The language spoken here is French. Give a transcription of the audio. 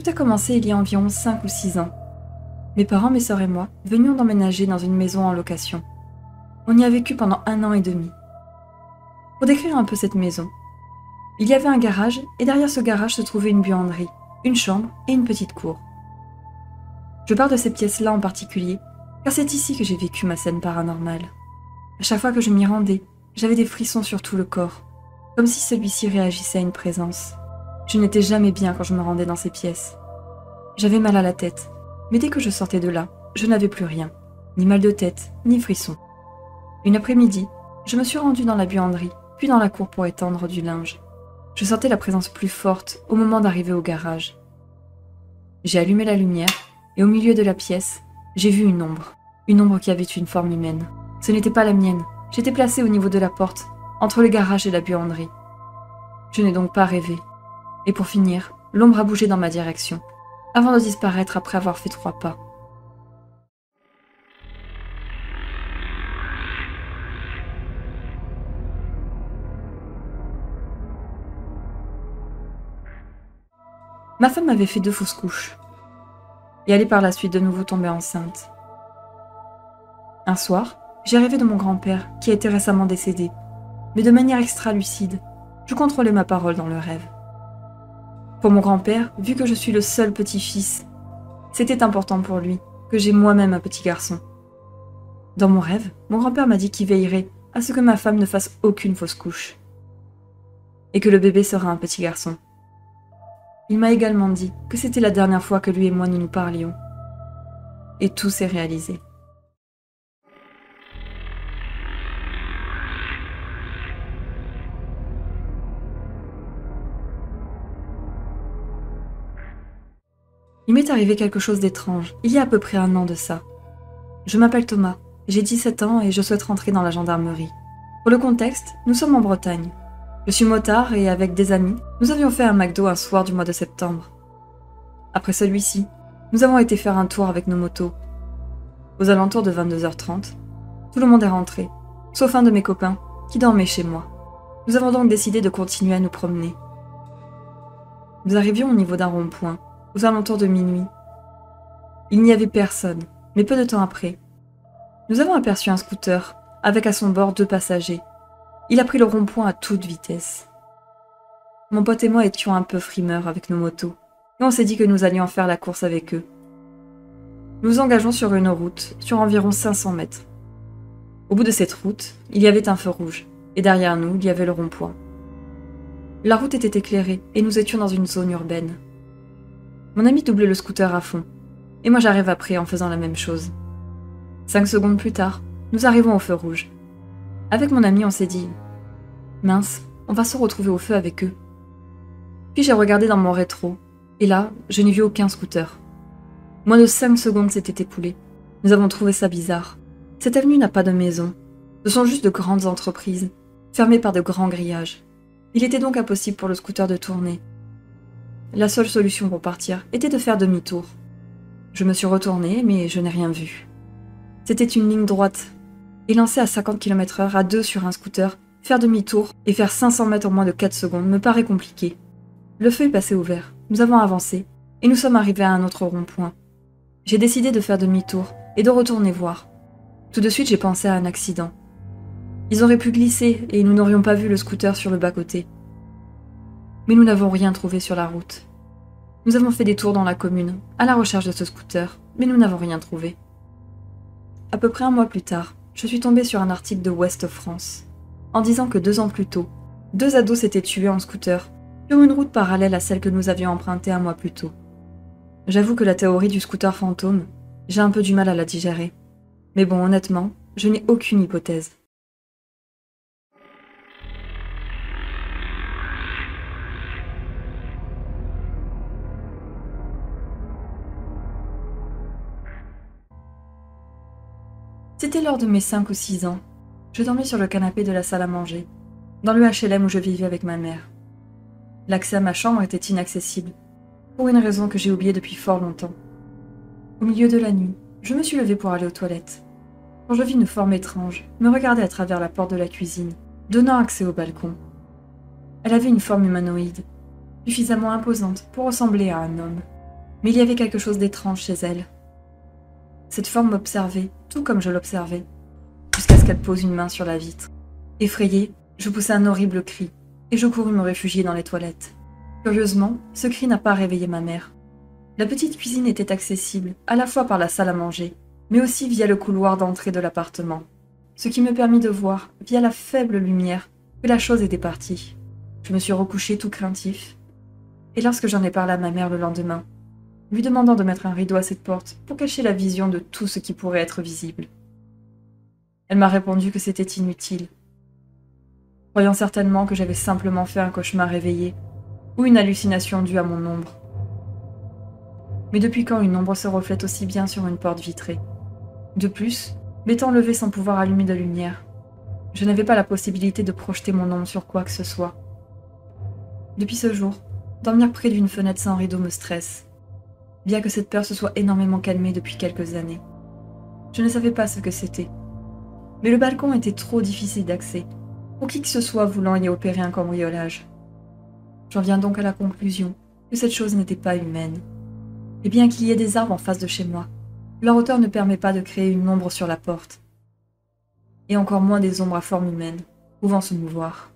Tout a commencé il y a environ 5 ou 6 ans. Mes parents, mes sœurs et moi venions d'emménager dans une maison en location. On y a vécu pendant 1 an et demi. Pour décrire un peu cette maison, il y avait un garage et derrière ce garage se trouvait une buanderie, une chambre et une petite cour. Je parle de ces pièces-là en particulier, car c'est ici que j'ai vécu ma scène paranormale. À chaque fois que je m'y rendais, j'avais des frissons sur tout le corps, comme si celui-ci réagissait à une présence. Je n'étais jamais bien quand je me rendais dans ces pièces. J'avais mal à la tête, mais dès que je sortais de là, je n'avais plus rien, ni mal de tête, ni frisson. Une après-midi, je me suis rendue dans la buanderie, puis dans la cour pour étendre du linge. Je sentais la présence plus forte au moment d'arriver au garage. J'ai allumé la lumière, et au milieu de la pièce, j'ai vu une ombre qui avait une forme humaine. Ce n'était pas la mienne, j'étais placée au niveau de la porte, entre le garage et la buanderie. Je n'ai donc pas rêvé. Et pour finir, l'ombre a bougé dans ma direction, avant de disparaître après avoir fait 3 pas. Ma femme avait fait 2 fausses couches, et elle est par la suite de nouveau tombée enceinte. Un soir, j'ai rêvé de mon grand-père, qui a été récemment décédé, mais de manière extra-lucide, je contrôlais ma parole dans le rêve. Pour mon grand-père, vu que je suis le seul petit-fils, c'était important pour lui que j'ai moi-même un petit garçon. Dans mon rêve, mon grand-père m'a dit qu'il veillerait à ce que ma femme ne fasse aucune fausse couche, et que le bébé sera un petit garçon. Il m'a également dit que c'était la dernière fois que lui et moi nous nous parlions. Et tout s'est réalisé. Il m'est arrivé quelque chose d'étrange, il y a à peu près 1 an de ça. Je m'appelle Thomas, j'ai 17 ans et je souhaite rentrer dans la gendarmerie. Pour le contexte, nous sommes en Bretagne. Je suis motard et avec des amis, nous avions fait un McDo un soir du mois de septembre. Après celui-ci, nous avons été faire un tour avec nos motos. Aux alentours de 22h30, tout le monde est rentré, sauf un de mes copains, qui dormait chez moi. Nous avons donc décidé de continuer à nous promener. Nous arrivions au niveau d'un rond-point, aux alentours de minuit. Il n'y avait personne, mais peu de temps après, nous avons aperçu un scooter, avec à son bord 2 passagers. Il a pris le rond-point à toute vitesse. Mon pote et moi étions un peu frimeurs avec nos motos, et on s'est dit que nous allions faire la course avec eux. Nous engageons sur une route, sur environ 500 mètres. Au bout de cette route, il y avait un feu rouge, et derrière nous, il y avait le rond-point. La route était éclairée, et nous étions dans une zone urbaine. Mon ami doublait le scooter à fond, et moi j'arrive après en faisant la même chose. 5 secondes plus tard, nous arrivons au feu rouge. Avec mon ami, on s'est dit « Mince, on va se retrouver au feu avec eux. » Puis j'ai regardé dans mon rétro, et là, je n'ai vu aucun scooter. Moins de 5 secondes s'étaient écoulées. Nous avons trouvé ça bizarre. Cette avenue n'a pas de maison. Ce sont juste de grandes entreprises, fermées par de grands grillages. Il était donc impossible pour le scooter de tourner. La seule solution pour partir était de faire demi-tour. Je me suis retournée, mais je n'ai rien vu. C'était une ligne droite, et lancer à 50 km/h à 2 sur un scooter, faire demi-tour et faire 500 mètres en moins de 4 secondes me paraît compliqué. Le feu est passé au vert, nous avons avancé, et nous sommes arrivés à un autre rond-point. J'ai décidé de faire demi-tour et de retourner voir. Tout de suite, j'ai pensé à un accident. Ils auraient pu glisser et nous n'aurions pas vu le scooter sur le bas-côté. Mais nous n'avons rien trouvé sur la route. Nous avons fait des tours dans la commune, à la recherche de ce scooter, mais nous n'avons rien trouvé. À peu près 1 mois plus tard, je suis tombée sur un article de Ouest France, en disant que 2 ans plus tôt, 2 ados s'étaient tués en scooter sur une route parallèle à celle que nous avions empruntée 1 mois plus tôt. J'avoue que la théorie du scooter fantôme, j'ai un peu du mal à la digérer. Mais bon, honnêtement, je n'ai aucune hypothèse. C'était lors de mes 5 ou 6 ans. Je dormais sur le canapé de la salle à manger, dans le HLM où je vivais avec ma mère. L'accès à ma chambre était inaccessible, pour une raison que j'ai oubliée depuis fort longtemps. Au milieu de la nuit, je me suis levée pour aller aux toilettes, quand je vis une forme étrange me regarder à travers la porte de la cuisine, donnant accès au balcon. Elle avait une forme humanoïde, suffisamment imposante pour ressembler à un homme, mais il y avait quelque chose d'étrange chez elle. Cette forme m'observait, tout comme je l'observais, jusqu'à ce qu'elle pose une main sur la vitre. Effrayée, je poussai un horrible cri, et je courus me réfugier dans les toilettes. Curieusement, ce cri n'a pas réveillé ma mère. La petite cuisine était accessible, à la fois par la salle à manger, mais aussi via le couloir d'entrée de l'appartement, ce qui me permit de voir, via la faible lumière, que la chose était partie. Je me suis recouché tout craintif, et lorsque j'en ai parlé à ma mère le lendemain, lui demandant de mettre un rideau à cette porte pour cacher la vision de tout ce qui pourrait être visible. Elle m'a répondu que c'était inutile, croyant certainement que j'avais simplement fait un cauchemar réveillé, ou une hallucination due à mon ombre. Mais depuis quand une ombre se reflète aussi bien sur une porte vitrée? De plus, m'étant levée sans pouvoir allumer de lumière, je n'avais pas la possibilité de projeter mon ombre sur quoi que ce soit. Depuis ce jour, dormir près d'une fenêtre sans rideau me stresse, bien que cette peur se soit énormément calmée depuis quelques années. Je ne savais pas ce que c'était. Mais le balcon était trop difficile d'accès, pour qui que ce soit voulant y opérer un cambriolage. J'en viens donc à la conclusion que cette chose n'était pas humaine. Et bien qu'il y ait des arbres en face de chez moi, leur hauteur ne permet pas de créer une ombre sur la porte. Et encore moins des ombres à forme humaine, pouvant se mouvoir.